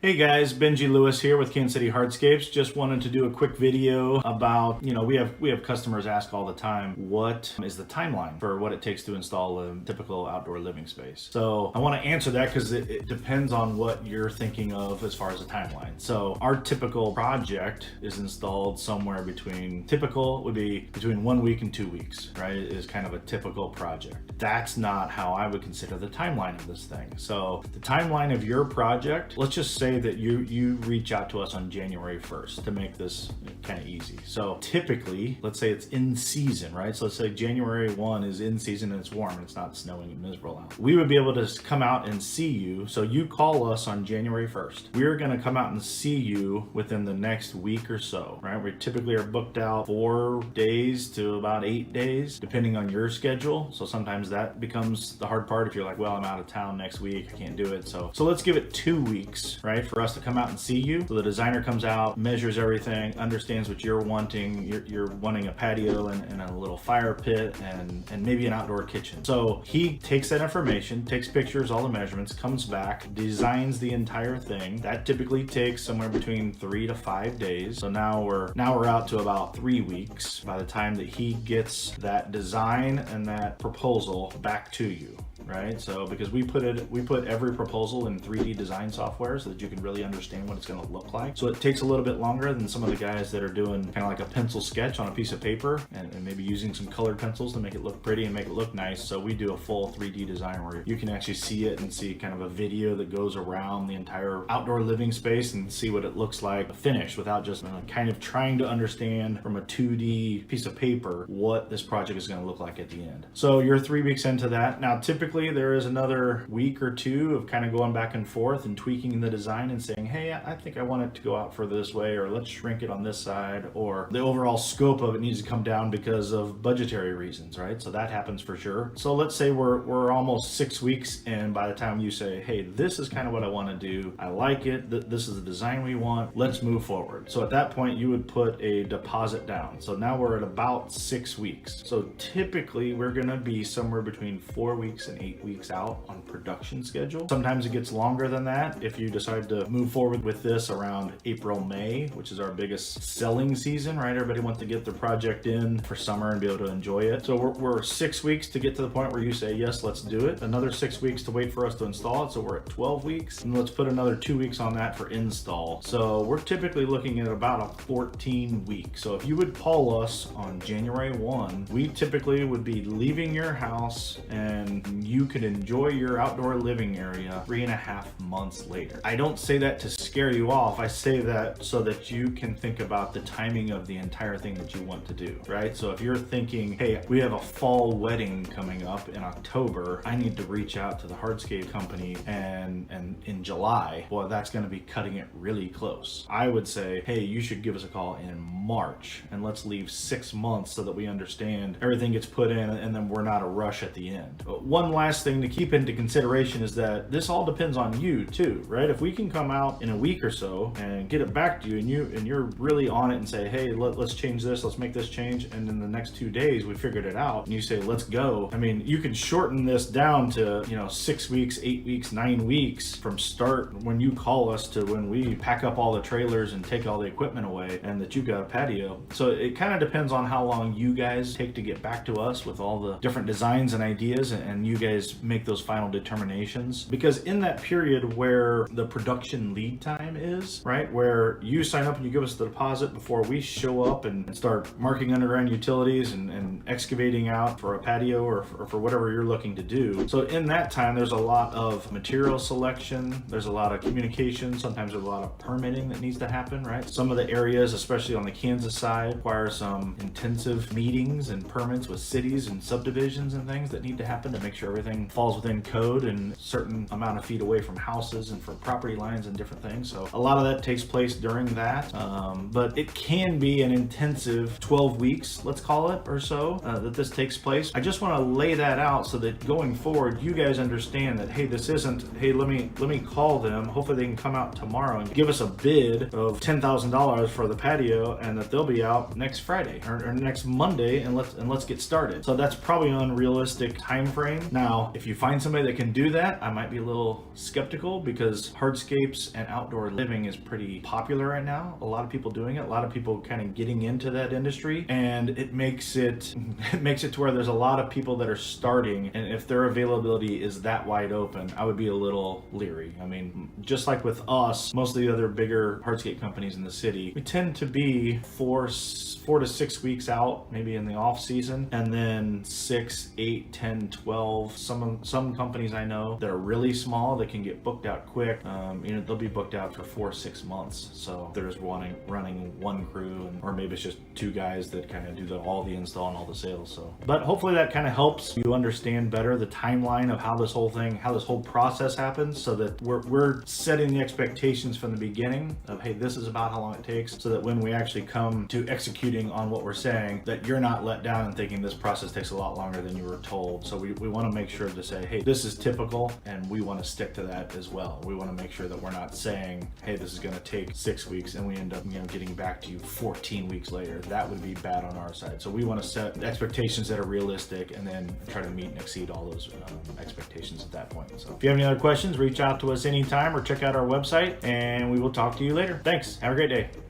Hey guys, Benji Lewis here with Kansas City Hardscapes. Just wanted to do a quick video about, we have customers ask all the time, what is the timeline for what it takes to install a typical outdoor living space? So I want to answer that because it depends on what you're thinking of as far as a timeline. So our typical project is installed somewhere typical would be between 1 week and 2 weeks, right? It is kind of a typical project. That's not how I would consider the timeline of this thing. So the timeline of your project, let's just say that you reach out to us on January 1st to make this kind of easy. So typically, let's say it's in season, right? So let's say January 1 is in season and it's warm and it's not snowing and miserable out. We would be able to come out and see you. So you call us on January 1st. We're going to come out and see you within the next week or so, right? We typically are booked out 4 days to about 8 days, depending on your schedule. So sometimes that becomes the hard part if you're like, well, I'm out of town next week, I can't do it. So let's give it 2 weeks, right, for us to come out and see you. So the designer comes out, measures everything, understands what you're wanting. You're wanting a patio and a little fire pit and maybe an outdoor kitchen. So he takes that information, takes pictures, all the measurements, comes back, designs the entire thing. That typically takes somewhere between 3 to 5 days. So now we're out to about 3 weeks by the time that he gets that design and that proposal back to you. Right? So because we put every proposal in 3D design software so that you can really understand what it's going to look like. So it takes a little bit longer than some of the guys that are doing kind of like a pencil sketch on a piece of paper and maybe using some colored pencils to make it look pretty and make it look nice. So we do a full 3D design where you can actually see it and see kind of a video that goes around the entire outdoor living space and see what it looks like finished without just kind of trying to understand from a 2D piece of paper what this project is going to look like at the end. So you're 3 weeks into that. Now typically there is another week or two of kind of going back and forth and tweaking the design and saying, hey, I think I want it to go out for this way, or let's shrink it on this side, or the overall scope of it needs to come down because of budgetary reasons, right? So that happens for sure. So let's say we're almost 6 weeks in by the time you say, hey, this is kind of what I want to do. I like it. This is the design we want. Let's move forward. So at that point, you would put a deposit down. So now we're at about 6 weeks. So typically we're going to be somewhere between 4 weeks and 8 weeks out on production schedule. Sometimes it gets longer than that if you decide to move forward with this around April, May, which is our biggest selling season, right? Everybody wants to get their project in for summer and be able to enjoy it. So we're 6 weeks to get to the point where you say, yes, let's do it. Another 6 weeks to wait for us to install it. So we're at 12 weeks, and let's put another 2 weeks on that for install. So we're typically looking at about a 14 week. So if you would call us on January 1, we typically would be leaving your house and you could enjoy your outdoor living area 3.5 months later. I don't say that to scare you off. I say that so that you can think about the timing of the entire thing that you want to do, right? So if you're thinking, hey, we have a fall wedding coming up in October, I need to reach out to the Hardscape company and in July, well, that's going to be cutting it really close. I would say, hey, you should give us a call in March and let's leave 6 months so that we understand everything gets put in and then we're not a rush at the end. But one last thing to keep into consideration is that this all depends on you too, right? If we can come out in a week or so and get it back to you and you're really on it and say, hey, let's change this, let's make this change, and in the next 2 days we figured it out and you say, let's go. I mean, you can shorten this down to 6 weeks, 8 weeks, 9 weeks from start when you call us to when we pack up all the trailers and take all the equipment away and that you've got a patio. So it kind of depends on how long you guys take to get back to us with all the different designs and ideas, and you guys make those final determinations. Because in that period where the production lead time is, right, where you sign up and you give us the deposit before we show up and start marking underground utilities and excavating out for a patio or for whatever you're looking to do. So in that time, there's a lot of material selection, there's a lot of communication, sometimes there's a lot of permitting that needs to happen, right? Some of the areas, especially on the Kansas side, require some intensive meetings and permits with cities and subdivisions and things that need to happen to make sure everything falls within code and a certain amount of feet away from houses and from property lines and different things. So a lot of that takes place during that, but it can be an intensive 12 weeks, let's call it, or so, that this takes place. I just want to lay that out so that going forward, you guys understand that, hey, this isn't, hey, let me call them, hopefully they can come out tomorrow and give us a bid of $10,000 for the patio and that they'll be out next Friday or next Monday and let's get started. So that's probably an unrealistic time frame. Now, if you find somebody that can do that, I might be a little skeptical because Hardscape hardscapes and outdoor living is pretty popular right now. A lot of people doing it, a lot of people kind of getting into that industry, and it makes it to where there's a lot of people that are starting, and if their availability is that wide open, I would be a little leery. I mean, just like with us, most of the other bigger hardscape companies in the city, we tend to be 4 to 6 weeks out, maybe in the off season, and then 6, 8, 10, 12. Some companies I know that are really small that can get booked out quick. They'll be booked out for 4 or 6 months. So they're just running one crew, or maybe it's just 2 guys that kind of do all the install and all the sales. So, but hopefully that kind of helps you understand better the timeline of how this whole process happens, so that we're setting the expectations from the beginning of, hey, this is about how long it takes, so that when we actually come to executing on what we're saying, that you're not let down and thinking this process takes a lot longer than you were told. So we want to make sure to say, hey, this is typical, and we want to stick to that as well. We want to make sure that we're not saying, hey, this is going to take 6 weeks, and we end up getting back to you 14 weeks later. That would be bad on our side. So we want to set expectations that are realistic, and then try to meet and exceed all those expectations at that point. So if you have any other questions, reach out to us anytime or check out our website, and we will talk to you later. Thanks. Have a great day.